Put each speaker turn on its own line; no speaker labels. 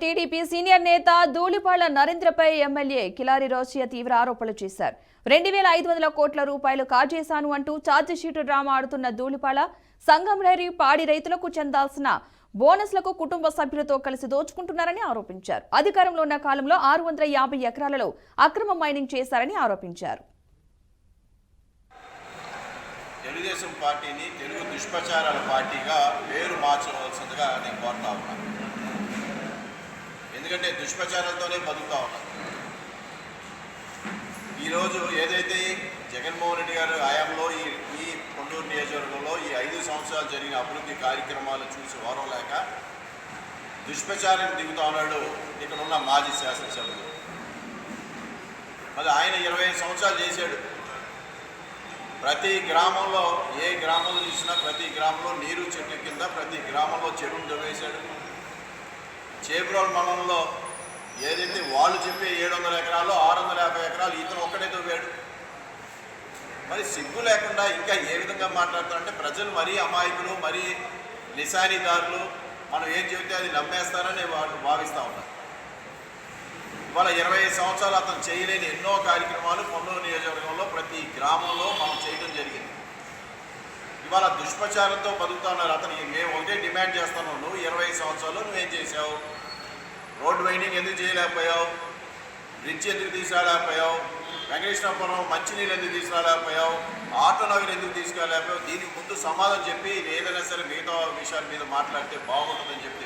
TDP senior నేత Dhulipalla నరేంద్రపై MLA Kilari Rosaiah తీవ్ర ఆరోపణలు చేశారు. 2500 కోట్ల రూపాయలు కాజేశాను అంటూ ఛార్జిషీటు డ్రామా ఆడుతున్న ధూళిపాళ్ల సంగంరేరి పాడి రైతులకు చెందాల్సిన బోనస్లకు కుటుంబ సభ్యులతో కలిసి దోచుకుంటున్నారని ఆరోపించారు. అధికారంలో ఉన్న కాలంలో 650 ఎకరాలలో అక్రమ మైనింగ్ చేశారని ఆరోపించారు.
తెలుగుదేశం పార్టీని తెలుగు దుష్ప్రచారాల పార్టీగా పేరు మార్చవలసిందిగా నేను కోరుతా ఉన్నాను. ఎందుకంటే దుష్ప్రచారాలతోనే బతుకుతా ఉన్నాను. ఈరోజు ఏదైతే జగన్మోహన్ రెడ్డి గారు హయాంలో ఈ కొండూరు నియోజకవర్గంలో ఈ 5 సంవత్సరాలు జరిగిన అభివృద్ధి కార్యక్రమాలు చూసి ఓరం లేక దుష్ప్రచారం దిగుతా ఉన్నాడు ఇక్కడ ఉన్న మాజీ శాసనసభ్యులు. మరి ఆయన 25 సంవత్సరాలు చేశాడు. ప్రతి గ్రామంలో ఏ గ్రామంలో చూసినా ప్రతి గ్రామంలో నీరు చెట్ల కింద ప్రతి గ్రామంలో చెరువులు దవ్వేశాడు. చేబ్రోల్ మండలంలో ఏదైతే వాళ్ళు చెప్పే 700 ఎకరాల్లో 650 ఎకరాలు ఇతను ఒక్కడే తవ్వాడు. మరి సిగ్గు లేకుండా ఇంకా ఏ విధంగా మాట్లాడతారంటే ప్రజలు మరీ అమాయకులు, మరీ నిశానిదారులు, మనం ఏం చెబితే అది నమ్మేస్తారని వాళ్ళు భావిస్తూ ఉన్నారు. ఇవాళ 25 సంవత్సరాలు అతను చేయలేని ఎన్నో కార్యక్రమాలు కొన్నూరు నియోజకవర్గంలో ప్రతి గ్రామంలో మనం చేయడం జరిగింది. ఇవాళ దుష్ప్రచారంతో బతుకుతున్నారు. అతను మేము ఒకటే డిమాండ్ చేస్తాను, నువ్వు 25 సంవత్సరాలు నువ్వేం చేసావు? రోడ్ వైండింగ్ ఎందుకు చేయలేకపోయావు? బ్రిడ్జ్ ఎందుకు తీసుకురాలేకపోయావు? వెంకటేశ్వరపురం మంచినీళ్ళు ఎందుకు తీసుకురాలేకపోయావు? ఆటో నగర్ ఎందుకు తీసుకురాలేకపోయావు? దీనికి ముందు సమాధానం చెప్పి ఏదైనా సరే మిగతా విషయాల మీద మాట్లాడితే బాగుంటుందని చెప్పి